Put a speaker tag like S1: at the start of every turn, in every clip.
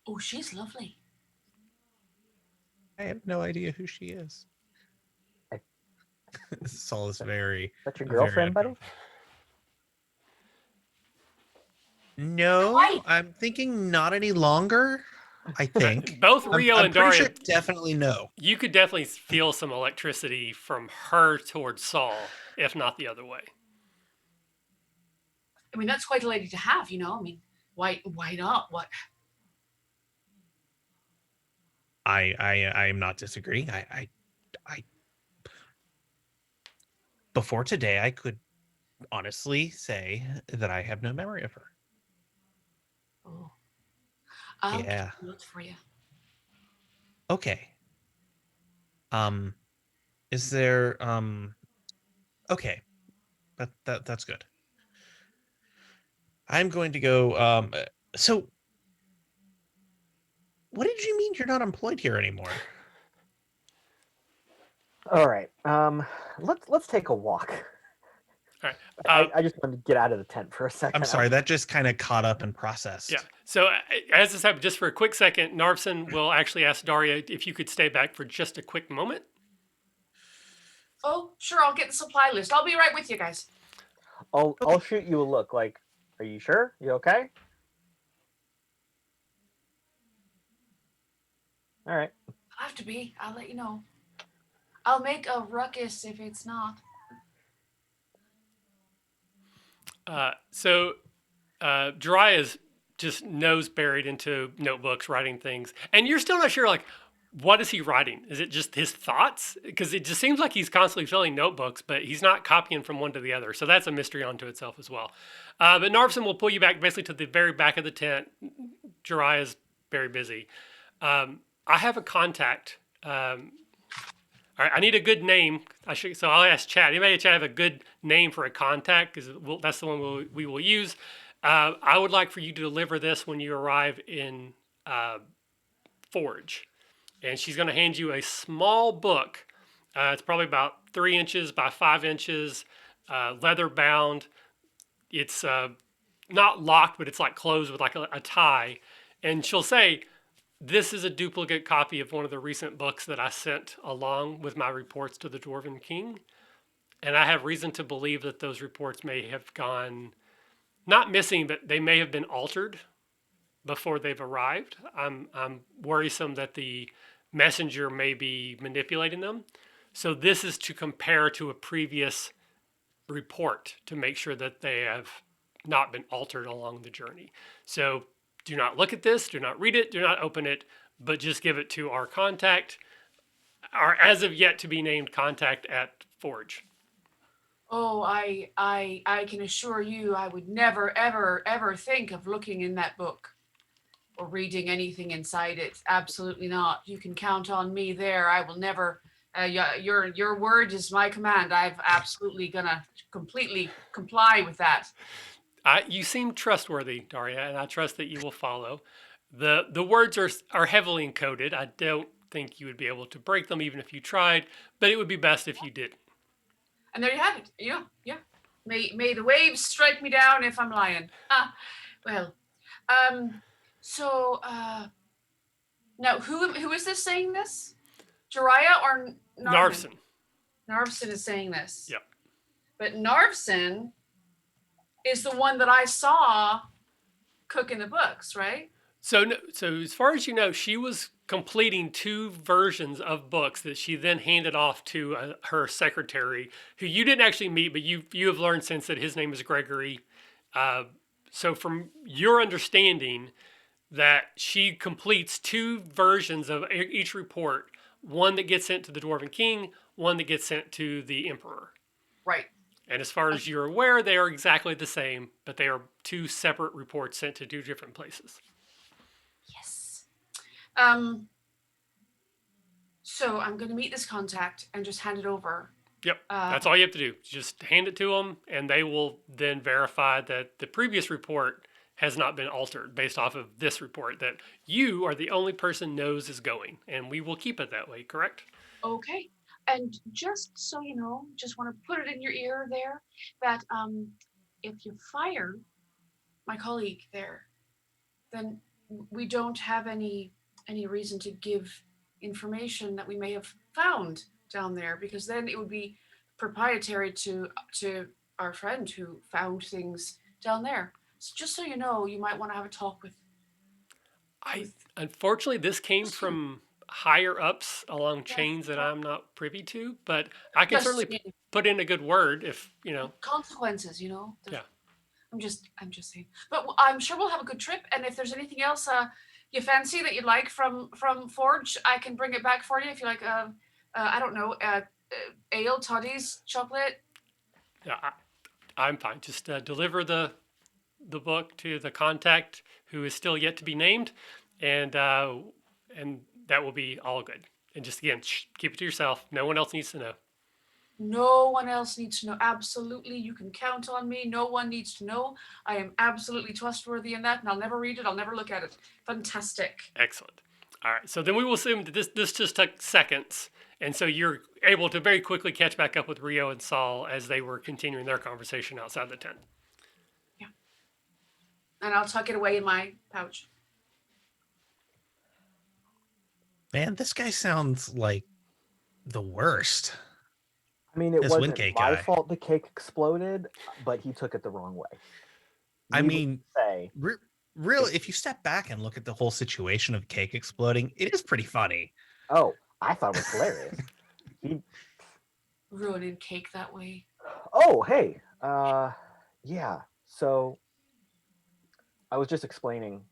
S1: Oh, she's lovely.
S2: I have no idea who she is.
S3: I,
S2: Saul is
S3: that,
S2: very,
S3: that's your
S2: very
S3: girlfriend, buddy?
S2: uncomfortable.
S1: Why?
S2: No, I'm thinking not any longer. I think.
S4: Both
S1: Oh,
S4: Rio
S2: I'm
S4: and
S2: pretty
S4: Daria,
S2: sure definitely no.
S4: you could definitely feel some electricity from her towards Saul, if not the other way.
S1: I mean, that's quite a lady to have, I mean, why not? What?
S2: I am not disagreeing. I before today I could honestly say that I have no memory of her.
S1: Oh, I'll keep
S2: Yeah.
S1: notes for you.
S2: Okay. Um, is there okay. That's good. I'm going to go so what did you mean you're not employed here anymore?
S3: All right. Let's take a walk.
S4: All right.
S3: I just wanted to get out of the tent for a
S2: I'm
S3: second.
S2: sorry, that just kind of caught up and
S4: Yeah.
S2: processed.
S4: So as this happened, just for a quick second, Narvson will actually ask Daria if you could stay back for just a quick moment.
S1: Oh, sure, I'll get the supply list. I'll be right with you guys.
S3: I'll shoot you a look. Like, are you sure? You okay? All right.
S1: I'll have to be. I'll let you know. I'll make a ruckus if it's not.
S4: So Jariah's just nose buried into notebooks, writing things, and you're still not sure, like, what is he writing? Is it just his thoughts? Because it just seems like he's constantly filling notebooks, but he's not copying from one to the other. So that's a mystery unto itself as well. But Narvson will pull you back basically to the very back of the tent. Jariah's very busy. I have a contact. All right, I need a good name. So I'll ask Chad. Anybody in Chad have a good name for a contact? Because that's the one we will use. I would like for you to deliver this when you arrive in Forge. And she's going to hand you a small book. It's probably about 3 inches by 5 inches, leather bound. It's not locked, but it's like closed with like a tie. And she'll say, this is a duplicate copy of one of the recent books that I sent along with my reports to the Dwarven King. And I have reason to believe that those reports may have gone, not missing, but they may have been altered before they've arrived. I'm worrisome that the messenger may be manipulating them. So this is to compare to a previous report to make sure that they have not been altered along the journey. So do not look at this, do not read it, do not open it, but just give it to our contact, our as of yet to be named contact at Forge.
S1: Oh, I can assure you I would never, ever, ever think of looking in that book or reading anything inside it. Absolutely not. You can count on me there. I will never. Your word is my command. I've absolutely gonna completely comply with that.
S4: You seem trustworthy, Daria, and I trust that you will follow. The words are heavily encoded. I don't think you would be able to break them even if you tried, but it would be best if you did.
S1: And there you have it. Yeah, yeah. May the waves strike me down if I'm lying. Ah, well, um, so now who is this saying this? Jariah or Narvin?
S4: Narvson.
S1: Narvson is saying this.
S4: Yep.
S1: But Narvson is the one that I saw cooking the books, right?
S4: So as far as you know, she was completing two versions of books that she then handed off to her secretary, who you didn't actually meet, but you have learned since that his name is Gregory. Uh, so from your understanding, that she completes two versions of each report, one that gets sent to the Dwarven King, one that gets sent to the Emperor.
S1: Right.
S4: And as far as you're aware, they are exactly the same, but they are two separate reports sent to two different places.
S1: Yes. Um. So I'm going to meet this contact and just hand it over.
S4: Yep, that's all you have to do. Just hand it to them, and they will then verify that the previous report has not been altered based off of this report that you are the only person knows is going, and we will keep it that way, correct?
S1: Okay. And just so you know, just want to put it in your ear there that if you fire my colleague there, then we don't have any reason to give information that we may have found down there, because then it would be proprietary to our friend who found things down there. So just so you know, you might want to have a talk with.
S4: Unfortunately, this came
S1: Just, you know,
S4: from higher ups along
S1: yeah,
S4: chains that I'm not privy to, but I can
S1: just
S4: certainly put in a good word if
S1: consequences. You know.
S4: Yeah.
S1: I'm just saying. But I'm sure we'll have a good trip. And if there's anything else you fancy that you'd like from Forge, I can bring it back for you. If you like, I don't know, ale, toddies, chocolate.
S4: Yeah, I'm fine. Just deliver the book to the contact who is still yet to be named, and that will be all good. And just again, keep it to yourself. No one else needs to know.
S1: No one else needs to know. Absolutely, you can count on me. No one needs to know. I am absolutely trustworthy in that, and I'll never read it. I'll never look at it. Fantastic.
S4: Excellent. All right. So then we will assume that this just took seconds, and so you're able to very quickly catch back up with Rio and Saul as they were continuing their conversation outside the tent.
S1: Yeah. And I'll tuck it away in my pouch.
S2: Man, this guy sounds like the worst.
S3: I mean, it
S2: This
S3: wasn't
S2: Windcake
S3: my
S2: guy.
S3: fault the cake exploded, but he took it the wrong way.
S2: I
S3: Needless
S2: mean,
S3: to say,
S2: really, if you step back and look at the whole situation of cake exploding, it is pretty funny.
S3: oh, I thought it was hilarious. He,
S1: Ruining cake that way.
S3: oh, hey, yeah. So I was just explaining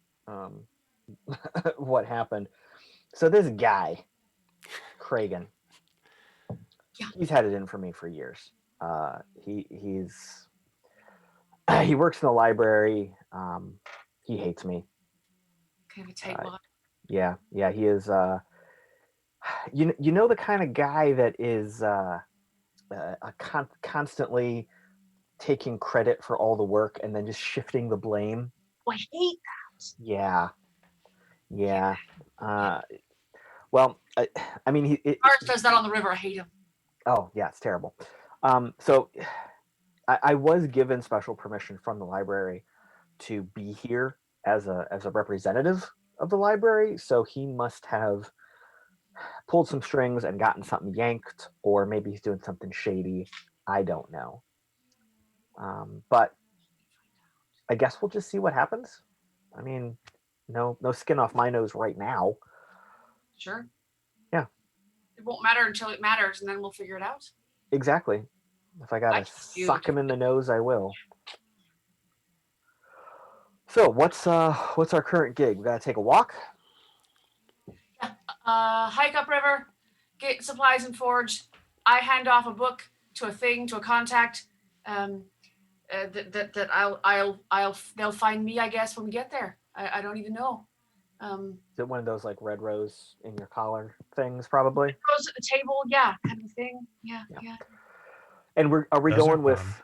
S3: what happened. So this guy, Kragan,
S1: Yeah.
S3: he's had it in for me for years. He's he works in the library. He hates me.
S1: Kind of a tightwad.
S3: Yeah, he is. You know the kind of guy that is constantly taking credit for all the work and then just shifting the blame.
S1: Oh, I hate
S3: Yeah. Well, I mean,
S1: Mars does that on the river. I hate him.
S3: oh yeah, it's terrible. So I was given special permission from the library to be here as a representative of the library. So he must have pulled some strings and gotten something yanked, or maybe he's doing something shady. I don't know. But I guess we'll just see what happens. I mean, no skin off my nose right now.
S1: Sure.
S3: Yeah.
S1: It won't matter until it matters, and then we'll figure it out.
S3: Exactly. If I gotta
S1: Like you.
S3: suck him in the nose, I will. So what's our current gig? We gotta take a walk.
S1: Hike upriver, get supplies and forge. I hand off a book to a thing, to a contact. That they'll find me, I guess, when we get there. I don't even know.
S3: Is it one of those like red rose in your collar things, probably?
S1: Rose at the table, yeah, kind of a thing. Yeah.
S3: And are we
S2: Those are
S3: going with
S2: fun.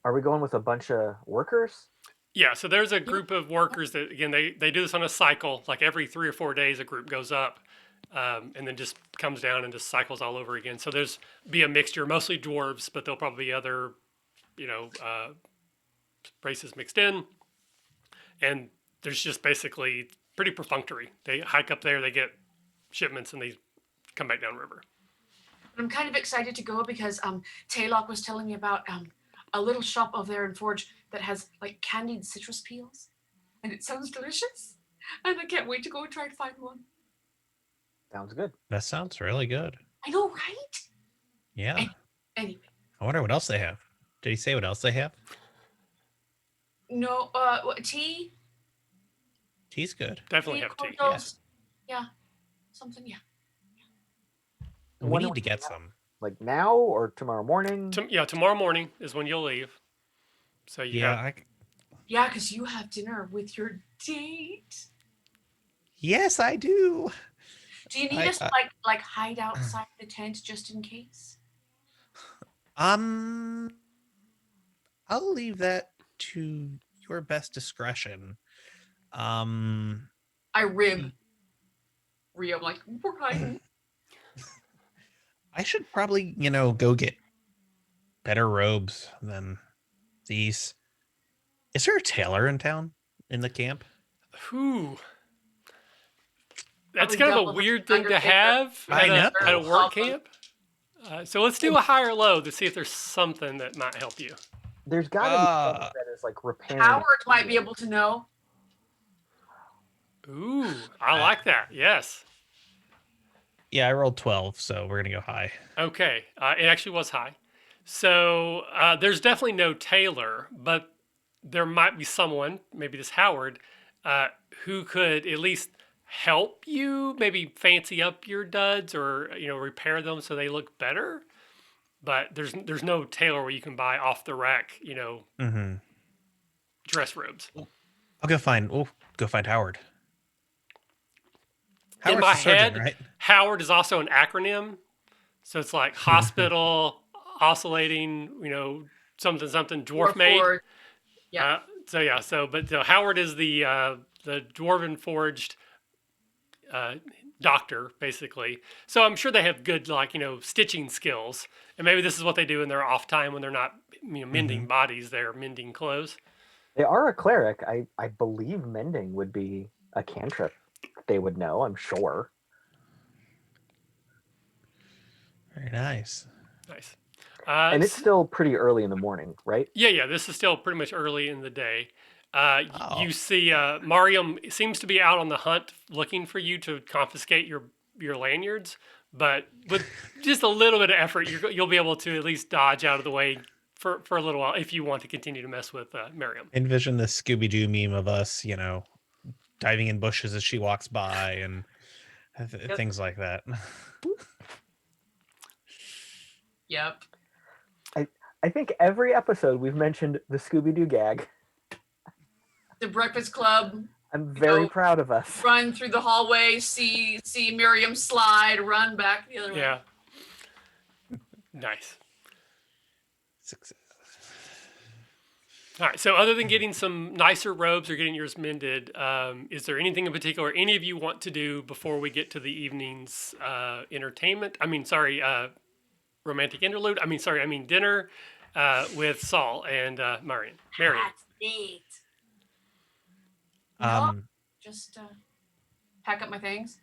S3: are we going with a bunch of workers?
S4: Yeah, so there's a group of workers that, again, they do this on a cycle. Like every 3 or 4 days, a group goes up and then just comes down and just cycles all over again. So there's be a mixture, mostly dwarves, but there'll probably be other, races mixed in. And there's just basically pretty perfunctory. They hike up there, they get shipments, and they come back downriver.
S1: I'm kind of excited to go because Taylock was telling me about a little shop over there in Forge that has like candied citrus peels, and it sounds delicious. And I can't wait to go and try to find one.
S3: Sounds good.
S2: That sounds really good.
S1: I know, right?
S2: Yeah.
S1: Anyway,
S2: I wonder what else they have. Did he say what else they have?
S1: no, tea.
S2: Tea's good.
S4: Definitely have tea.
S1: Cordials. Yeah, something. Yeah.
S2: We
S3: When do
S2: need to
S3: we
S2: get
S3: get
S2: some.
S3: Like now or tomorrow morning?
S4: Tomorrow morning is when you'll leave. So you have
S1: Yeah, because you have dinner with your date.
S2: Yes, I do.
S1: Do you need us to like hide outside the tent just in case?
S2: I'll leave that to your best discretion.
S1: I rib Rio. I'm like, we're hiding.
S2: I should probably, go get better robes than these. Is there a tailor in town in the camp?
S4: Whew. That's
S1: Probably
S4: kind of a
S1: double the
S4: weird thing to
S1: Undertaker.
S4: have
S2: I know.
S4: at a work
S1: Awesome.
S4: camp. So let's do a higher low to see if there's something that might help you.
S3: There's got to be something that is like repairing.
S1: Howard might be able to know.
S4: Ooh, I like that. Yes.
S2: Yeah, I rolled 12, so we're gonna go high.
S4: Okay. It actually was high. So there's definitely no Taylor, but there might be someone, maybe this Howard, who could at least help you, maybe fancy up your duds or repair them so they look better. But there's no tailor where you can buy off the rack,
S2: Mm-hmm.
S4: dress robes.
S2: We'll go find Howard.
S4: In
S2: Howard's
S4: my
S2: the surgeon,
S4: head,
S2: right?
S4: Howard is also an acronym, so it's like hospital, oscillating, something something dwarf maid.
S1: Forward. Yeah.
S4: So Howard is the dwarven forged doctor, basically. So I'm sure they have good stitching skills, and maybe this is what they do in their off time when they're not mending bodies; they're mending clothes.
S3: They are a cleric. I believe mending would be a cantrip. They would know, I'm sure.
S2: Very nice.
S4: Nice.
S3: And it's still pretty early in the morning, right?
S4: Yeah. This is still pretty much early in the day.
S2: Oh.
S4: You see, Mariam seems to be out on the hunt, looking for you to confiscate your lanyards. But with just a little bit of effort, you'll be able to at least dodge out of the way for a little while if you want to continue to mess with Mariam.
S2: Envision the Scooby-Doo meme of us, diving in bushes as she walks by and things like that.
S1: Yep.
S3: I think every episode we've mentioned the Scooby-Doo gag.
S1: The Breakfast Club.
S3: I'm very proud of us.
S1: Run through the hallway, see Miriam slide, run back the other way.
S4: Yeah. Nice.
S2: Success.
S4: All right. So, other than getting some nicer robes or getting yours mended, is there anything in particular any of you want to do before we get to the evening's entertainment? Romantic interlude. Dinner with Saul and Marion.
S1: That's neat. Just pack up my things.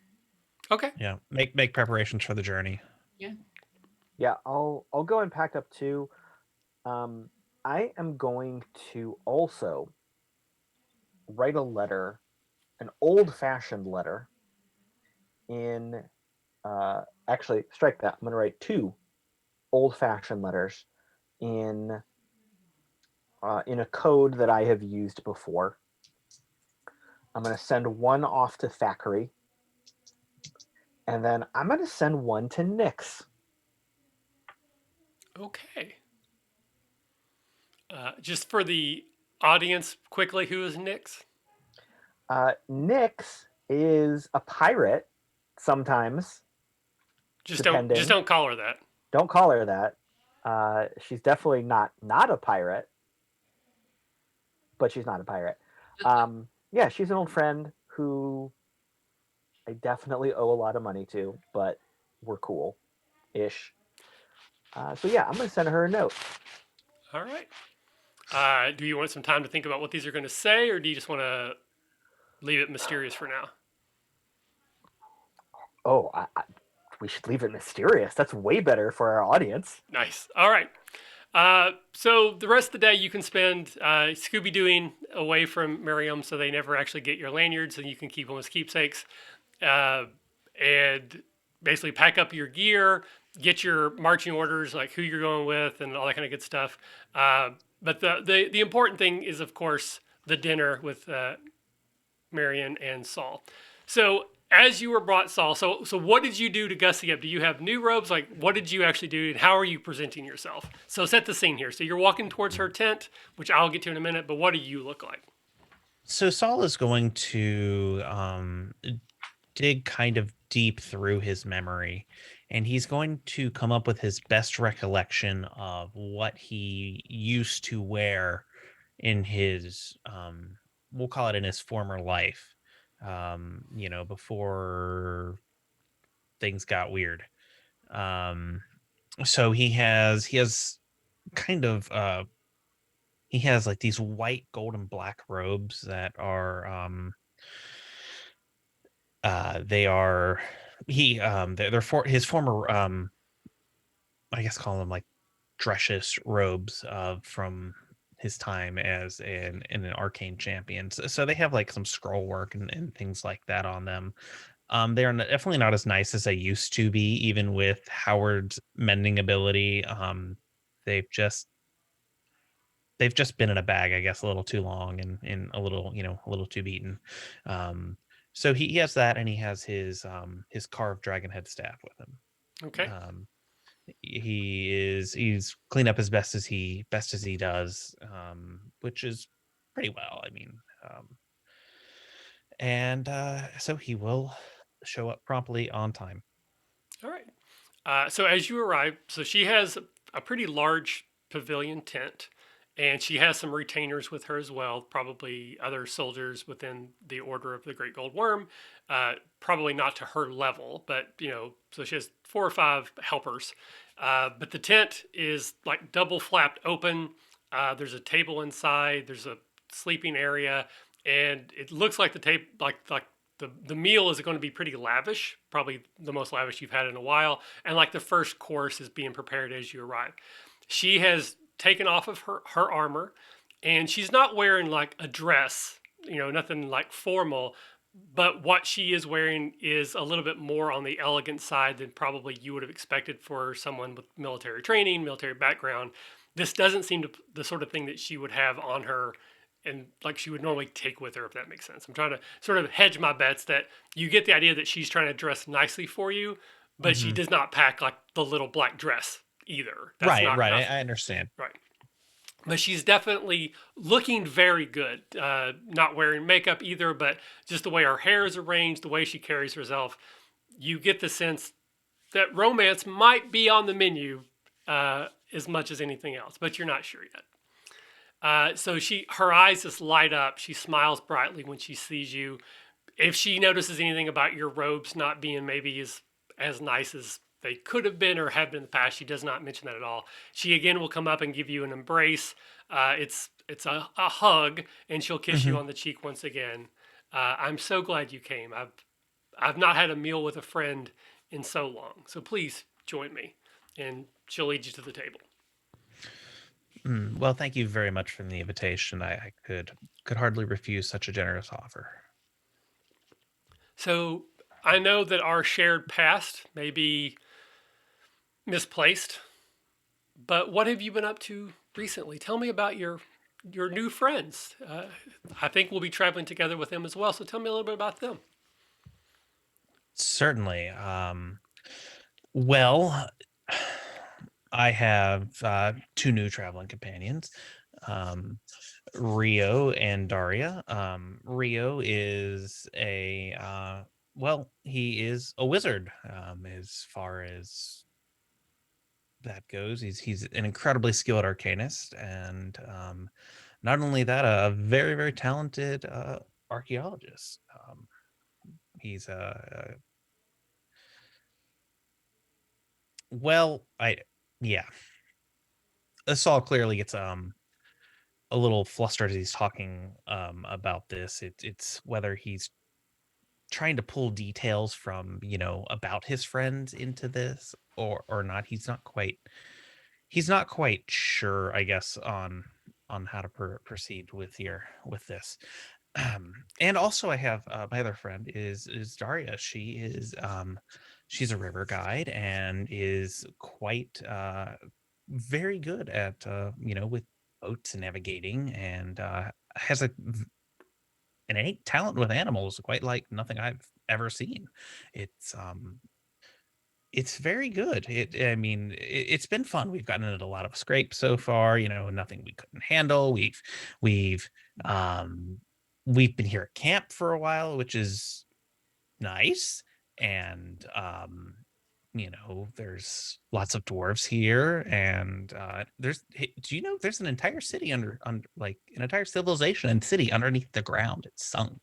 S4: Okay.
S2: Yeah, make preparations for the journey.
S3: Yeah, I'll go and pack up too. I am going to also write a letter, an old-fashioned letter. Actually, strike that. I'm going to write 2 old-fashioned letters in a code that I have used before. I'm going to send one off to Thackeray, and then I'm going to send one to Nyx.
S4: Okay. Just for the audience, quickly, who is Nyx?
S3: Nyx is a pirate sometimes.
S4: Just don't call her that.
S3: Don't call her that. She's definitely not a pirate, but she's not a pirate. Yeah, she's an old friend who I definitely owe a lot of money to, but we're cool-ish. So yeah, I'm going to send her a note.
S4: All right. Do you want some time to think about what these are going to say, or do you just want to leave it mysterious for now?
S3: Oh, we should leave it mysterious. That's way better for our audience.
S4: Nice. All right. So the rest of the day you can spend Scooby-Dooing away from Miriam so they never actually get your lanyards and you can keep them as keepsakes. And basically pack up your gear, get your marching orders, like who you're going with and all that kind of good stuff. But the important thing is, of course, the dinner with Marion and Saul. So as you were brought, Saul, so what did you do to gussy up? Do you have new robes? Like, what did you actually do, and how are you presenting yourself? So set the scene here. So you're walking towards her tent, which I'll get to in a minute, but what do you look like?
S2: So Saul is going to dig kind of deep through his memory, and he's going to come up with his best recollection of what he used to wear in his, we'll call it in his former life. Before things got weird. So he has kind of he has like these white, gold, and black robes that are They are they're for his former I guess call them like Dressus robes from his time as an arcane champion. So they have like some scroll work and things like that on them. They are definitely not as nice as they used to be, even with Howard's mending ability. They've just they've just been in a bag, I guess, a little too long and a little, a little too beaten. Um, so he has that, and he has his carved dragon head staff with him.
S4: Okay.
S2: Um, he's cleaned up as best as he does, which is pretty well. I mean, and so he will show up promptly on time.
S4: All right. So as you arrive, so she has a pretty large pavilion tent, and she has some retainers with her as well, probably other soldiers within the Order of the Great Gold Worm. Probably not to her level, but so she has 4 or 5 helpers. But the tent is like double flapped open. There's a table inside. There's a sleeping area, and it looks like the table, like the meal is going to be pretty lavish, probably the most lavish you've had in a while. And like the first course is being prepared as you arrive. She has taken off of her armor, and she's not wearing like a dress, nothing like formal. But what she is wearing is a little bit more on the elegant side than probably you would have expected for someone with military training, military background. This doesn't seem to the sort of thing that she would have on her and like she would normally take with her, if that makes sense. I'm trying to sort of hedge my bets that you get the idea that she's trying to dress nicely for you, but she
S2: Mhm.
S4: does not pack like the little black dress either. That's
S2: Right,
S4: not
S2: right.
S4: enough.
S2: I understand.
S4: Right. But she's definitely looking very good. Not wearing makeup either, but just the way her hair is arranged, the way she carries herself, you get the sense that romance might be on the menu as much as anything else, but you're not sure yet. So her eyes just light up. She smiles brightly when she sees you. If she notices anything about your robes not being maybe as nice as they could have been or have been in the past, she does not mention that at all. She again will come up and give you an embrace. It's a hug, and she'll kiss you
S2: Mhm.
S4: on the cheek once again. I'm so glad you came. I've not had a meal with a friend in so long. So please join me, and she'll lead you to the table.
S2: Well, thank you very much for the invitation. I could hardly refuse such a generous offer.
S4: So I know that our shared past may be misplaced, but what have you been up to recently? Tell me about your new friends. I think we'll be traveling together with them as well. So tell me a little bit about them.
S2: Certainly. Well, I have two new traveling companions, um, Rio and Daria. Rio is he is a wizard, as far as that goes. He's an incredibly skilled arcanist, and not only that, a very, very talented archaeologist. He's well, I yeah. Saul clearly gets a little flustered as he's talking about this. It's whether he's trying to pull details from about his friends into this or not. He's not quite sure, I guess, on how to proceed with this. And also I have my other friend is Daria. She's a river guide and is quite very good at with boats and navigating, and has an innate talent with animals quite like nothing I've ever seen. It's it's very good. It's been fun. We've gotten into a lot of scrapes so far, nothing we couldn't handle. We've um we've been here at camp for a while, which is nice. And there's lots of dwarves here, and do you know there's an entire city under like an entire civilization and city underneath the ground? It's sunk.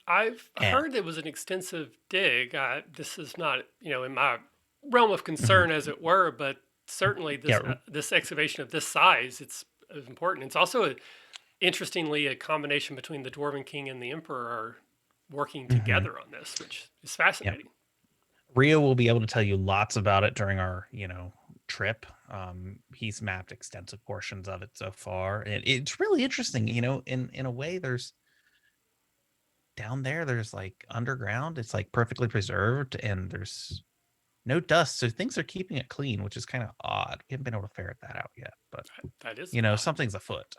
S4: I've
S2: And
S4: heard it was an extensive dig. This is not, in my realm of
S2: mhm,
S4: concern, as it were, but certainly
S2: yeah,
S4: this excavation of this size, it's important. It's also interestingly a combination between the Dwarven King and the Emperor are working
S2: Mhm.
S4: together on this, which is fascinating.
S2: Rio will be able to tell you lots about it during our, trip. He's mapped extensive portions of it so far, and it's really interesting. In a way, there's down there. There's like underground. It's like perfectly preserved, and there's no dust, so things are keeping it clean, which is kind of odd. We haven't been able to ferret that out yet, but
S4: That is
S2: something's afoot.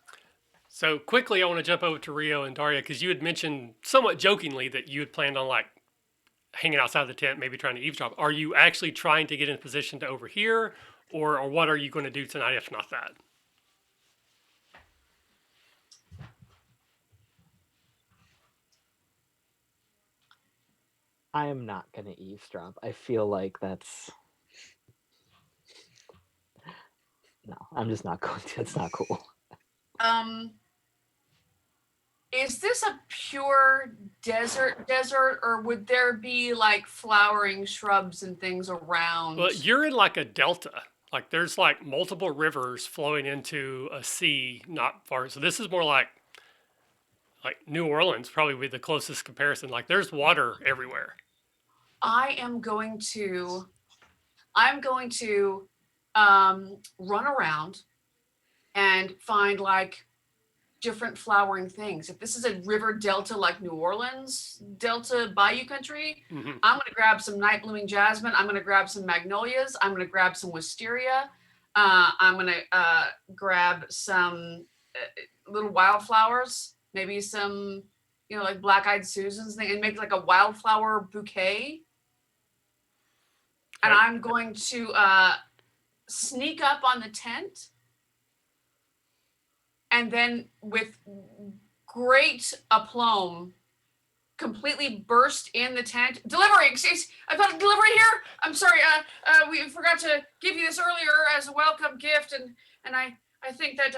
S4: So quickly, I want to jump over to Rio and Daria because you had mentioned somewhat jokingly that you had planned on like hanging outside the tent, maybe trying to eavesdrop. Are you actually trying to get in position to overhear, or what are you going to do tonight if not that?
S3: I am not going to eavesdrop. I feel like that's no. I'm just not going to. It's not cool.
S1: Is this a pure desert, or would there be like flowering shrubs and things around?
S4: Well, you're in like a delta. Like there's like multiple rivers flowing into a sea not far. So this is more like New Orleans, probably be the closest comparison. Like there's water everywhere.
S1: I'm going to run around and find like different flowering things. If this is a river delta like New Orleans, Delta Bayou country,
S4: Mm-hmm.
S1: I'm going to grab some night blooming jasmine. I'm going to grab some magnolias. I'm going to grab some wisteria. I'm going to grab some little wildflowers, maybe some, like black-eyed Susans, and make like a wildflower bouquet. And
S4: Okay.
S1: I'm going to sneak up on the tent, and then with great aplomb, completely burst in the tent. Delivery, excuse, I've got a delivery here. I'm sorry, we forgot to give you this earlier as a welcome gift, and I think that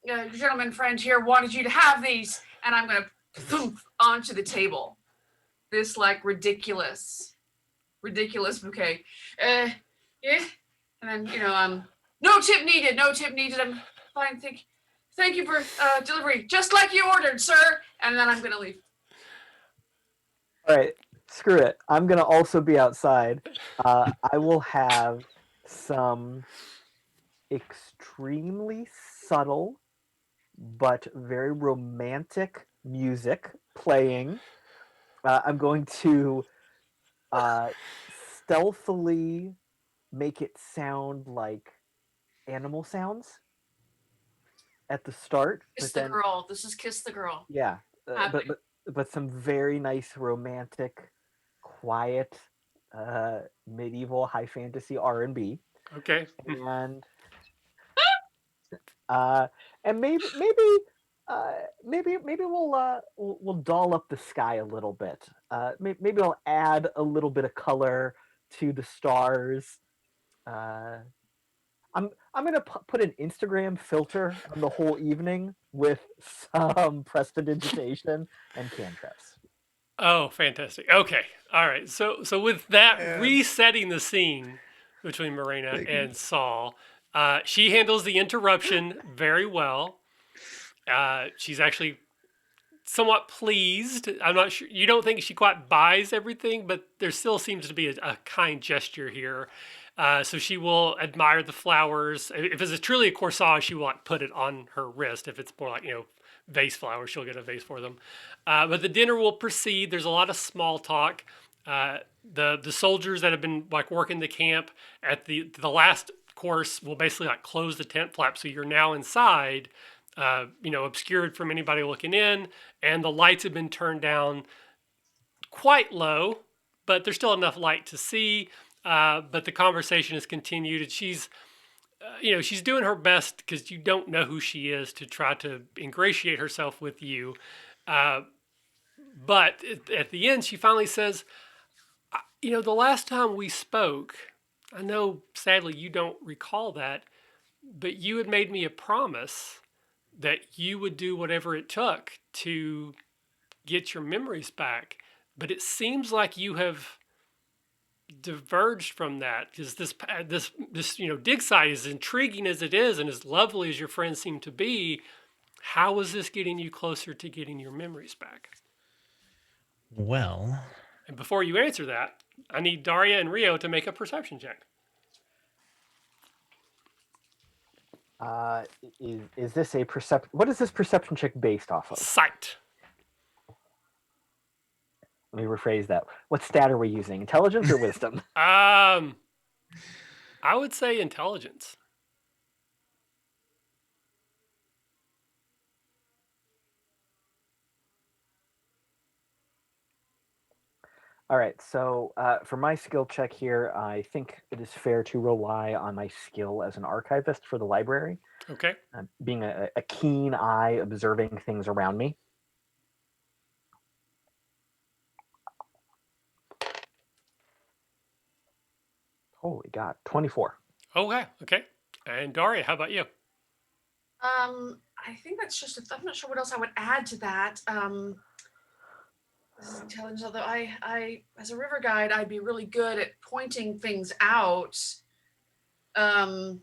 S1: your gentleman friend here wanted you to have these, and I'm gonna poof onto the table. This like ridiculous bouquet. Yeah, and then no tip needed. No tip needed. I'm fine. Thank you for delivery, just like you ordered, sir. And then I'm gonna leave.
S3: All right, screw it. I'm gonna also be outside. I will have some extremely subtle but very romantic music playing. I'm going to stealthily make it sound like animal sounds at the start,
S1: Kiss
S3: but
S1: the
S3: then
S1: girl. This is Kiss the Girl.
S3: yeah, but some very nice romantic, quiet, medieval high fantasy R&B,
S4: Okay.
S3: and uh, and maybe we'll doll up the sky a little bit. Maybe I'll add a little bit of color to the stars. Uh, I'm gonna put an Instagram filter on the whole evening with some prestidigitation and cantrips.
S4: Oh, fantastic. Okay. All right. So with that
S2: Man.
S4: resetting the scene between Marina
S2: Thank
S4: and Saul, she handles the interruption very well. She's actually somewhat pleased. I'm not sure. You don't think she quite buys everything, but there still seems to be a kind gesture here. So she will admire the flowers. If it's truly a corsage, she will like put it on her wrist. If it's more like vase flowers, she'll get a vase for them. But the dinner will proceed. There's a lot of small talk. The soldiers that have been like working the camp at the last course will basically like close the tent flap, so you're now inside. Obscured from anybody looking in, and the lights have been turned down quite low, but there's still enough light to see. But the conversation has continued, and she's doing her best because you don't know who she is to try to ingratiate herself with you. But at the end, she finally says, the last time we spoke, I know sadly you don't recall that, but you had made me a promise that you would do whatever it took to get your memories back. But it seems like you have diverged from that because this dig site, as intriguing as it is and as lovely as your friends seem to be, how is this getting you closer to getting your memories back?
S2: Well,
S4: And before you answer that, I need Daria and Rio to make a perception check.
S3: Is this a perception? What is this perception check based off of?
S4: Sight.
S3: Let me rephrase that. What stat are we using? Intelligence or wisdom?
S4: I would say intelligence.
S3: All right. So for my skill check here, I think it is fair to rely on my skill as an archivist for the library,
S4: Okay.
S3: being a keen eye observing things around me. Holy God, 24.
S4: Okay. Okay. And Daria, how about you?
S1: I think that's just. I'm not sure what else I would add to that. This is intelligence. Although as a river guide, I'd be really good at pointing things out. I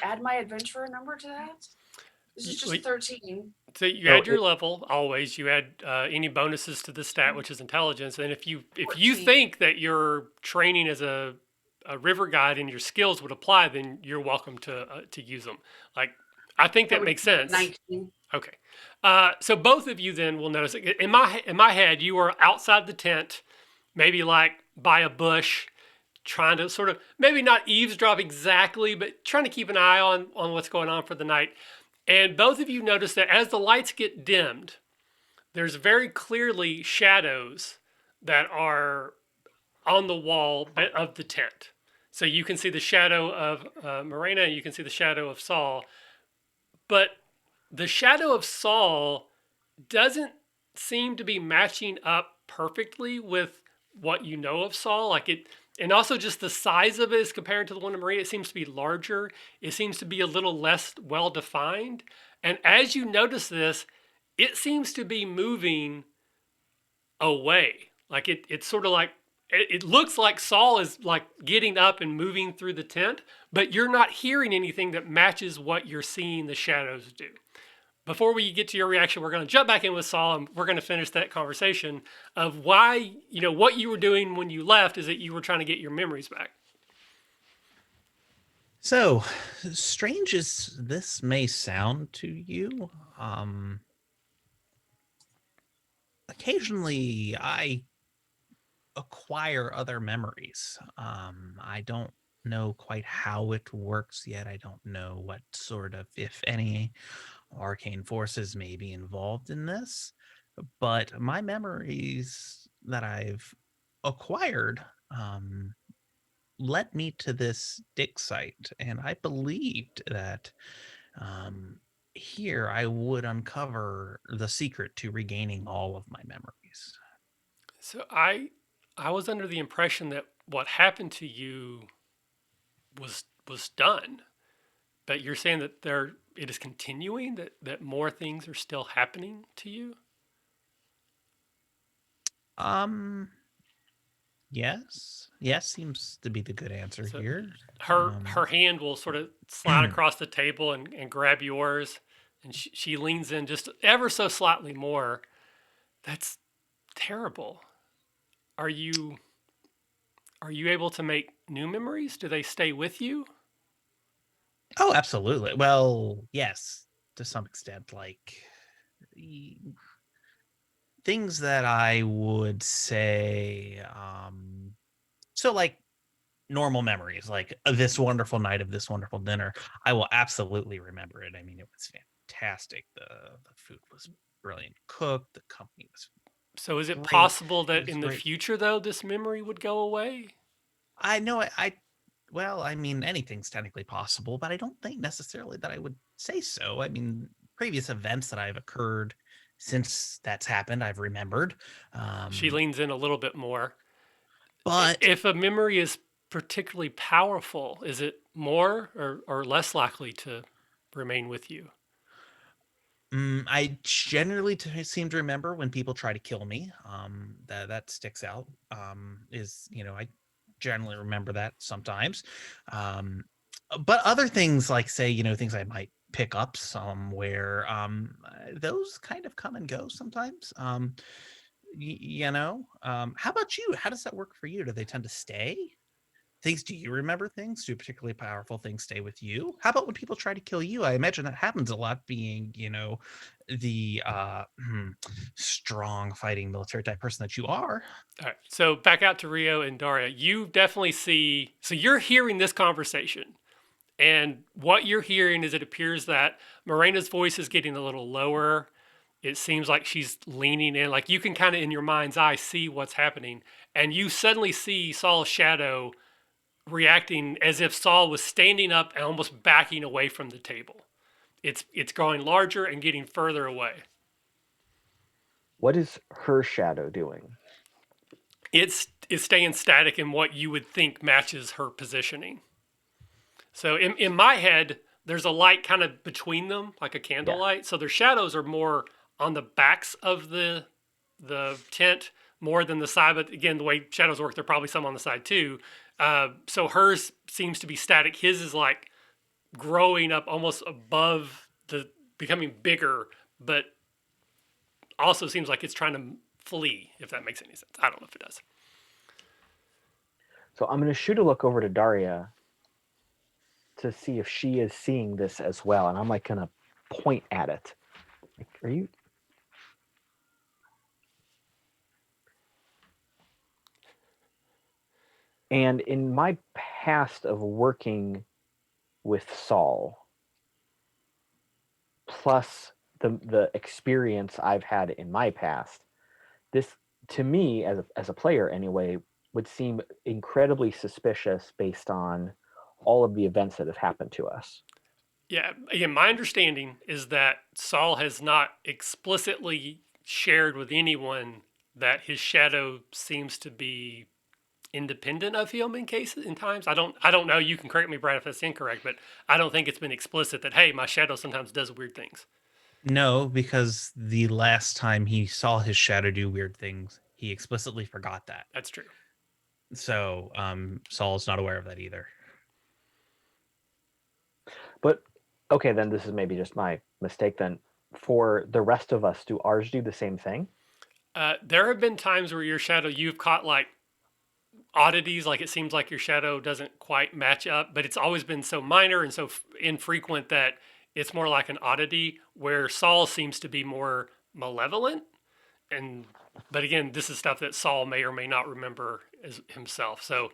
S1: add my adventurer number to that. This is just 13.
S4: So you
S3: So
S4: add your level always. You add any bonuses to the stat, which is intelligence. And if you
S1: 14.
S4: think that your training as a river guide and your skills would apply, then you're welcome to use them. Like I think that
S1: would
S4: makes
S1: be
S4: sense.
S1: 19.
S4: Okay. So both of you then will notice in my head you are outside the tent, maybe like by a bush, trying to sort of maybe not eavesdrop exactly, but trying to keep an eye on what's going on for the night. And both of you notice that as the lights get dimmed, there's very clearly shadows that are on the wall of the tent. So you can see the shadow of Morena, and you can see the shadow of Saul. But the shadow of Saul doesn't seem to be matching up perfectly with what you know of Saul. Like it, and also just the size of it is compared to the one of Maria. It seems to be larger. It seems to be a little less well defined. And as you notice this, it seems to be moving away. Like it's sort of like it looks like Saul is like getting up and moving through the tent, but you're not hearing anything that matches what you're seeing the shadows do. Before we get to your reaction, we're going to jump back in with Saul and we're going to finish that conversation of why, what you were doing when you left is that you were trying to get your memories back.
S2: so strange as this may sound to you, occasionally I acquire other memories. I don't know quite how it works yet. I don't know what sort of, if any, arcane forces may be involved in this, but my memories that I've acquired led me to this dig site, and I believed that here I would uncover the secret to regaining all of my memories.
S4: So I was under the impression that what happened to you was done. But you're saying that it is continuing, that more things are still happening to you?
S2: Um, yes seems to be the good answer
S4: So
S2: here.
S4: her hand will sort of slide across the table and grab yours, and she leans in just ever so slightly more. That's terrible. Are you able to make new memories? Do they stay with you?
S2: Oh, absolutely. Well, yes, to some extent, like y- things that I would say, so like normal memories, like this wonderful night of this wonderful dinner, I will absolutely remember it. I mean, it was fantastic. The food was brilliant cooked. The company was
S4: So is it
S2: great.
S4: possible
S2: It
S4: that
S2: was
S4: in the
S2: great.
S4: future though this memory would go away?
S2: I know well, I mean, anything's technically possible, but I don't think necessarily that I would say so. I mean, previous events that I've occurred since that's happened, I've remembered.
S4: She leans in a little bit more.
S2: But
S4: If a memory is particularly powerful, is it more or less likely to remain with you?
S2: I generally seem to remember when people try to kill me. That sticks out. Is I generally remember that sometimes. Um, but other things like say things I might pick up somewhere. Those kind of come and go sometimes. you know, how about you? How does that work for you? Do they tend to stay? Things, do you remember things? Do particularly powerful things stay with you? How about when people try to kill you? I imagine that happens a lot, being, you know, the strong fighting military type person that you are.
S4: All right. So back out to Rio and Daria. You definitely see. So you're hearing this conversation, and what you're hearing is it appears that Morena's voice is getting a little lower. It seems like she's leaning in. Like you can kind of in your mind's eye see what's happening, and you suddenly see Saul's shadow reacting as if Saul was standing up and almost backing away from the table. It's growing larger and getting further away.
S3: What is her shadow doing?
S4: It's staying static in what you would think matches her positioning. So in my head, there's a light kind of between them, like a candlelight. Yeah. So their shadows are more on the backs of the tent more than the side. But again, the way shadows work, they're probably some on the side too. So hers seems to be static. His is like growing up almost above becoming bigger, but also seems like it's trying to flee, if that makes any sense. I don't know if it does.
S3: So I'm going to shoot a look over to Daria to see if she is seeing this as well. And I'm like going to point at it. Like, are you... And in my past of working with Saul, plus the experience I've had in my past, this, to me, as a player anyway, would seem incredibly suspicious based on all of the events that have happened to us.
S4: Yeah, again, my understanding is that Saul has not explicitly shared with anyone that his shadow seems to be independent of him in times. I don't know. You can correct me, Brad, if that's incorrect, but I don't think it's been explicit that, hey, my shadow sometimes does weird things.
S2: No, because the last time he saw his shadow do weird things, he explicitly forgot that.
S4: That's true.
S2: So Saul's not aware of that either.
S3: But okay, then this is maybe just my mistake then. For the rest of us, do ours do the same thing?
S4: There have been times where your shadow, you've caught like oddities, like it seems like your shadow doesn't quite match up, but it's always been so minor and so infrequent that it's more like an oddity, where Saul seems to be more malevolent. But again, this is stuff that Saul may or may not remember as himself. So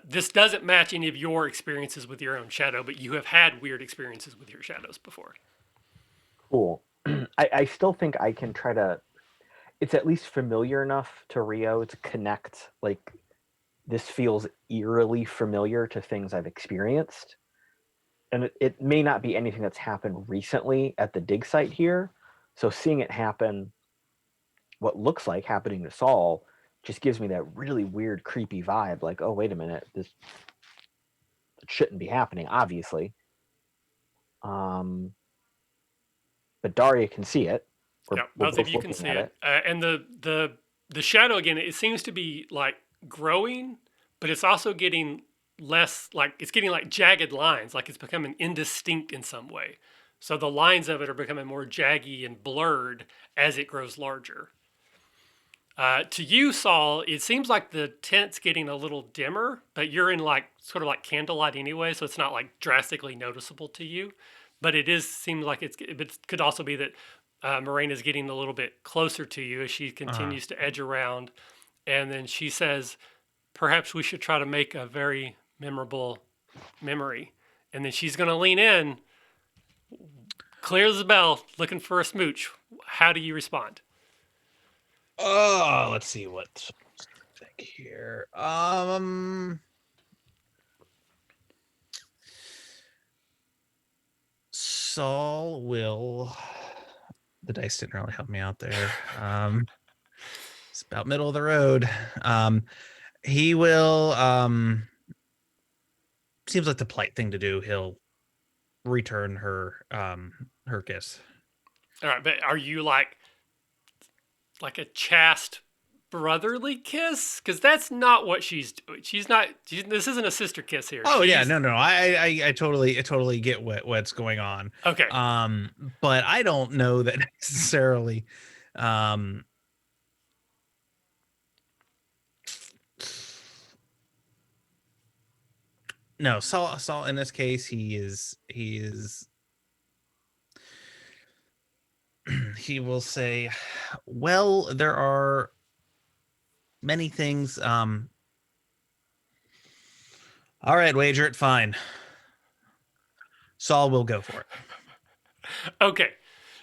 S4: this doesn't match any of your experiences with your own shadow, but you have had weird experiences with your shadows before.
S3: Cool. I still think I can try to... It's at least familiar enough to Rio to connect, like, this feels eerily familiar to things I've experienced. And it may not be anything that's happened recently at the dig site here. So seeing it happen, what looks like happening to Saul, just gives me that really weird, creepy vibe. Like, oh, wait a minute, this shouldn't be happening, obviously. But Daria can see it.
S4: Yeah, both of you can see it. And the shadow, again, it seems to be like growing, but it's also getting less, like it's getting like jagged lines, like it's becoming indistinct in some way. So the lines of it are becoming more jaggy and blurred as it grows larger. To you, Saul, it seems like the tent's getting a little dimmer, but you're in like sort of like candlelight anyway, so it's not like drastically noticeable to you. But seems like it could also be that Morena's getting a little bit closer to you as she continues to edge around. And then she says, perhaps we should try to make a very memorable memory. And then she's going to lean in, clear as a bell, looking for a smooch. How do you respond?
S2: Oh, let's see what I think here. Saul will... The dice didn't really help me out there. It's about middle of the road. He will... seems like the polite thing to do. He'll return her kiss. All
S4: right, but are you like a chaste brotherly kiss? Because that's not what she's doing. This isn't a sister kiss here.
S2: Oh, yeah, no. I totally get what's going on.
S4: Okay.
S2: But I don't know that necessarily. No, Saul in this case, he he will say, well, there are many things. All right, wager it, fine. Saul will go for it.
S4: Okay,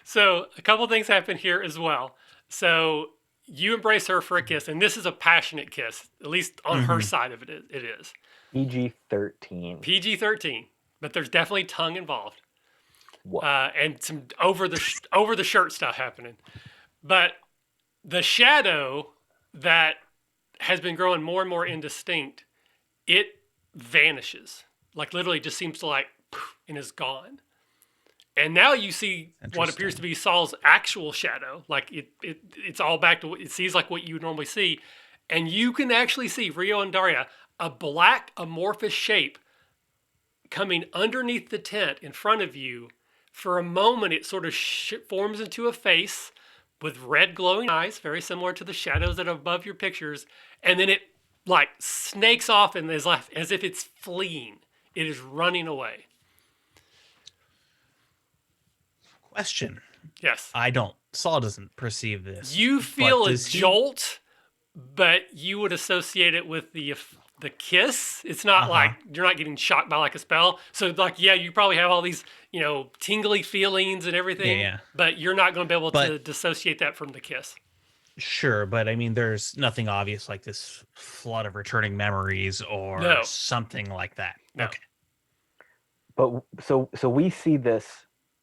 S4: so a couple things happen here as well. So you embrace her for a kiss, and this is a passionate kiss, at least on her side of it. It is
S3: PG-13.
S4: PG-13, but there's definitely tongue involved,
S3: What?
S4: and some over the shirt stuff happening. But the shadow that has been growing more and more indistinct, it vanishes, like literally just seems to like poof, and is gone. And now you see what appears to be Saul's actual shadow. Like it's all back to what it sees like what you would normally see. And you can actually see Rio and Daria, a black amorphous shape coming underneath the tent in front of you. For a moment, it sort of forms into a face with red glowing eyes, very similar to the shadows that are above your pictures. And then it like snakes off and is like, as if it's fleeing. It is running away.
S2: Question.
S4: Yes.
S2: Saul doesn't perceive this.
S4: You feel a
S2: does he-
S4: jolt, but you would associate it with the kiss. It's not like you're not getting shocked by like a spell. So like, yeah, you probably have all these, tingly feelings and everything,
S2: Yeah.
S4: but you're not going to be able to
S2: But-
S4: dissociate that from the kiss.
S2: Sure, but I mean, there's nothing obvious like this flood of returning memories or
S4: No.
S2: something like that.
S4: No.
S2: Okay.
S3: But so we see this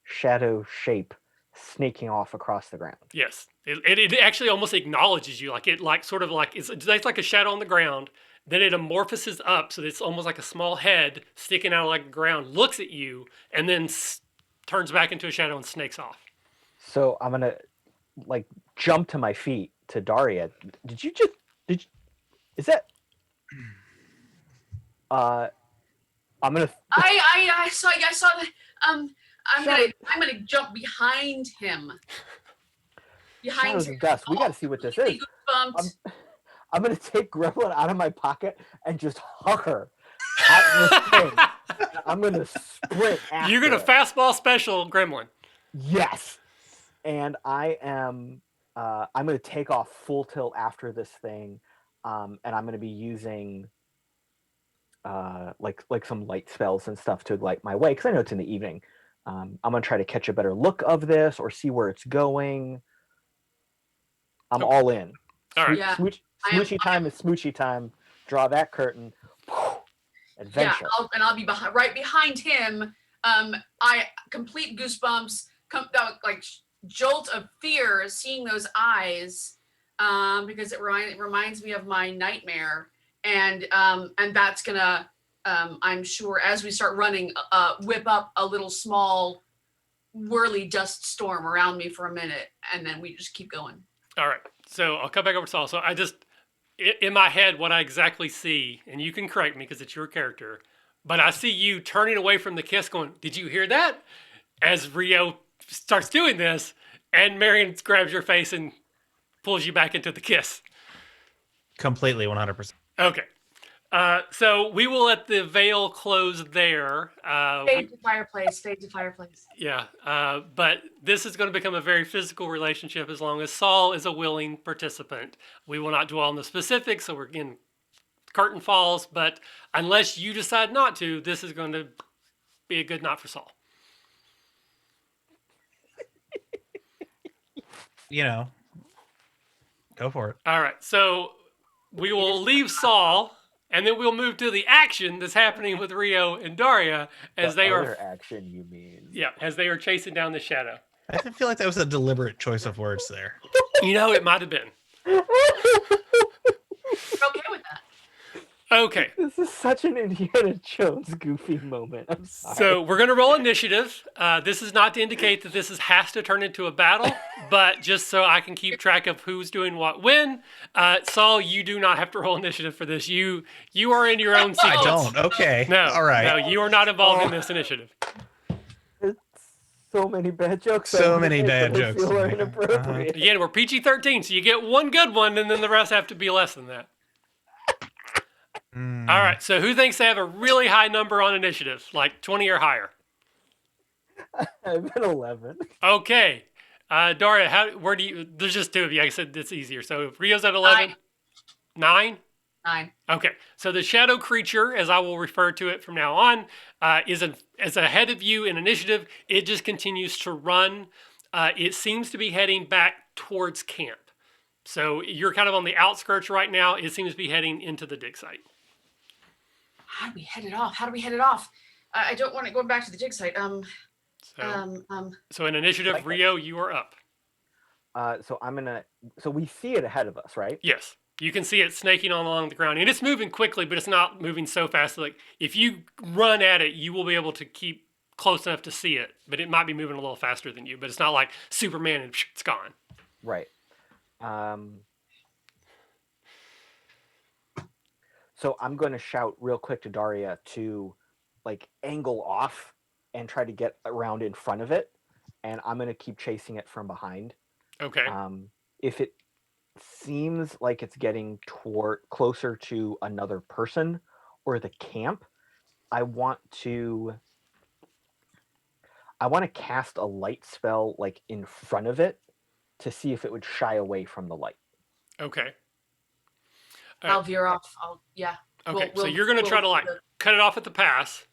S3: shadow shape snaking off across the ground.
S4: Yes. It actually almost acknowledges you. Like it like sort of like it's like a shadow on the ground. Then it amorphoses up so that it's almost like a small head sticking out of like the ground, looks at you, and then turns back into a shadow and snakes off.
S3: So I'm gonna like jump to my feet to Daria. Is that I'm gonna
S1: I saw the I'm gonna jump behind him. Behind
S3: Shadows
S1: him.
S3: of Dust. We gotta see what this is.
S1: Goosebumps.
S3: I'm gonna take Gremlin out of my pocket and just hug her at this thing. I'm gonna sprint after
S4: You're gonna
S3: it.
S4: fastball special Gremlin.
S3: Yes. And I'm gonna take off full tilt after this thing. And I'm gonna be using like some light spells and stuff to light my way because I know it's in the evening. I'm gonna try to catch a better look of this or see where it's going. I'm
S4: Okay.
S3: all in.
S4: All right.
S1: Yeah.
S3: Smoochy time is smoochy time. Draw that curtain. Adventure.
S1: Yeah, I'll be right behind him. I complete goosebumps, like jolt of fear seeing those eyes, because it reminds me of my nightmare, and that's gonna, I'm sure, as we start running, whip up a little small whirly dust storm around me for a minute, and then we just keep going.
S4: All right. So I'll come back over to Saul. So in my head, what I exactly see, and you can correct me because it's your character, but I see you turning away from the kiss going, did you hear that? As Rio starts doing this, and Marion grabs your face and pulls you back into the kiss.
S2: Completely 100%.
S4: Okay. So we will let the veil close there.
S1: Fade to fireplace, fade to fireplace.
S4: Yeah, but this is going to become a very physical relationship as long as Saul is a willing participant. We will not dwell on the specifics, so we're in curtain falls, but unless you decide not to, this is going to be a good night for Saul.
S2: Go for it.
S4: All right, so we will leave Saul, and then we'll move to the action that's happening with Rio and Daria as
S3: The
S4: they
S3: other
S4: are,
S3: action, you mean?
S4: yeah, as they are chasing down the shadow.
S2: I feel like that was a deliberate choice of words there.
S4: It might have been.
S1: We're okay with that.
S4: Okay.
S3: This is such an Indiana Jones goofy moment. I'm sorry.
S4: So we're going to roll initiative. This is not to indicate that this has to turn into a battle, but just so I can keep track of who's doing what when. Saul, you do not have to roll initiative for this. You are in your own sequence.
S2: I don't. Okay.
S4: No.
S2: All right.
S4: No, you are not involved in this initiative.
S3: It's so many bad jokes.
S2: So
S3: I
S2: many
S3: made
S2: bad
S3: that I
S2: jokes.
S3: feel are inappropriate.
S4: Again, we're PG-13, so you get one good one, and then the rest have to be less than that. All right. So who thinks they have a really high number on initiative, like 20 or higher?
S3: I've been 11.
S4: Okay. Daria, where do you, there's just two of you. I said it's easier. So Rio's at 11. 9?
S1: 9.
S4: Okay. So the shadow creature, as I will refer to it from now on, is ahead of you in initiative. It just continues to run. It seems to be heading back towards camp. So you're kind of on the outskirts right now. It seems to be heading into the dig site.
S1: How do we head it off? How do we head it off? I don't want it going back to the dig site.
S4: So in initiative, Rio, you are up.
S3: So we see it ahead of us, right?
S4: Yes. You can see it snaking on along the ground. And it's moving quickly, but it's not moving so fast. Like if you run at it, you will be able to keep close enough to see it. But it might be moving a little faster than you. But it's not like Superman and it's gone.
S3: Right. So I'm going to shout real quick to Daria to like angle off and try to get around in front of it. And I'm going to keep chasing it from behind.
S4: Okay.
S3: If it seems like it's getting closer to another person or the camp, I want to cast a light spell like in front of it to see if it would shy away from the light.
S4: Okay.
S1: I'll veer off. Yeah.
S4: Okay. So you're going to try to like cut it off at the pass.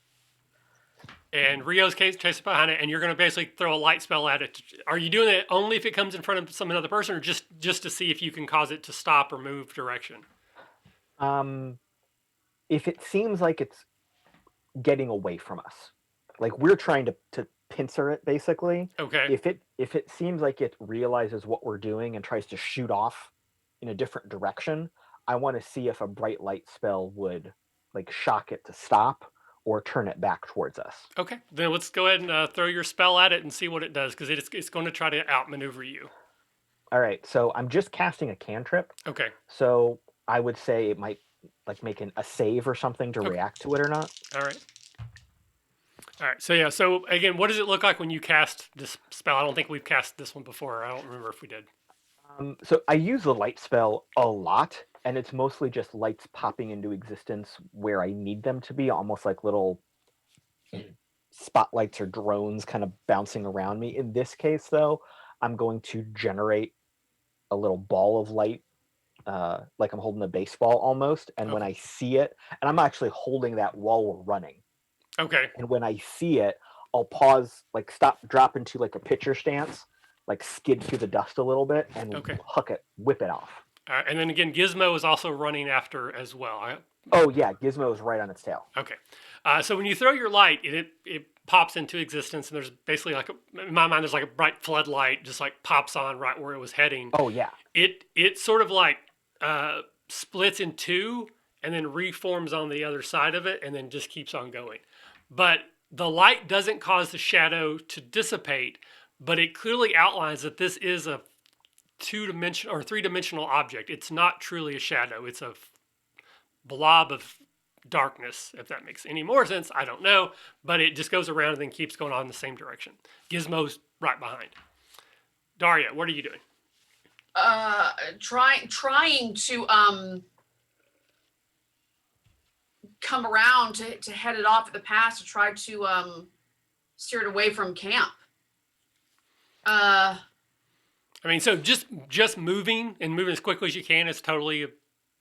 S4: And Rio's chasing behind it, and you're going to basically throw a light spell at it. Are you doing it only if it comes in front of another person, or just to see if you can cause it to stop or move direction?
S3: If it seems like it's getting away from us, like we're trying to pincer it, basically.
S4: Okay.
S3: If it seems like it realizes what we're doing and tries to shoot off in a different direction, I want to see if a bright light spell would like shock it to stop or turn it back towards us.
S4: Okay, then let's go ahead and throw your spell at it and see what it does, because it's going to try to outmaneuver you.
S3: All right, so I'm just casting a cantrip.
S4: Okay.
S3: So I would say it might like make a save or something to react to it or not.
S4: All right. All right. So yeah. So again, what does it look like when you cast this spell? I don't think we've cast this one before. I don't remember if we did.
S3: So I use the light spell a lot, and it's mostly just lights popping into existence where I need them to be, almost like little spotlights or drones kind of bouncing around me. In this case, though, I'm going to generate a little ball of light, like I'm holding a baseball almost. And when I see it, and I'm actually holding that while we're running.
S4: Okay.
S3: And when I see it, I'll pause, like stop, drop into like a pitcher stance, like skid through the dust a little bit, and whip it off.
S4: And then again, Gizmo is also running after as well.
S3: Oh yeah, Gizmo is right on its tail.
S4: Okay. So when you throw your light, it pops into existence, and there's basically like in my mind, there's like a bright floodlight just like pops on right where it was heading.
S3: Oh yeah.
S4: It sort of like splits in two and then reforms on the other side of it, and then just keeps on going. But the light doesn't cause the shadow to dissipate, but it clearly outlines that this is a 2-dimensional or 3-dimensional object. It's not truly a shadow. It's a blob of darkness, if that makes any more sense. I don't know, but it just goes around and then keeps going on in the same direction. Gizmo's right behind. Daria, what are you doing?
S1: Trying to come around to head it off at the pass to try to steer it away from camp.
S4: I mean, so just moving and moving as quickly as you can is totally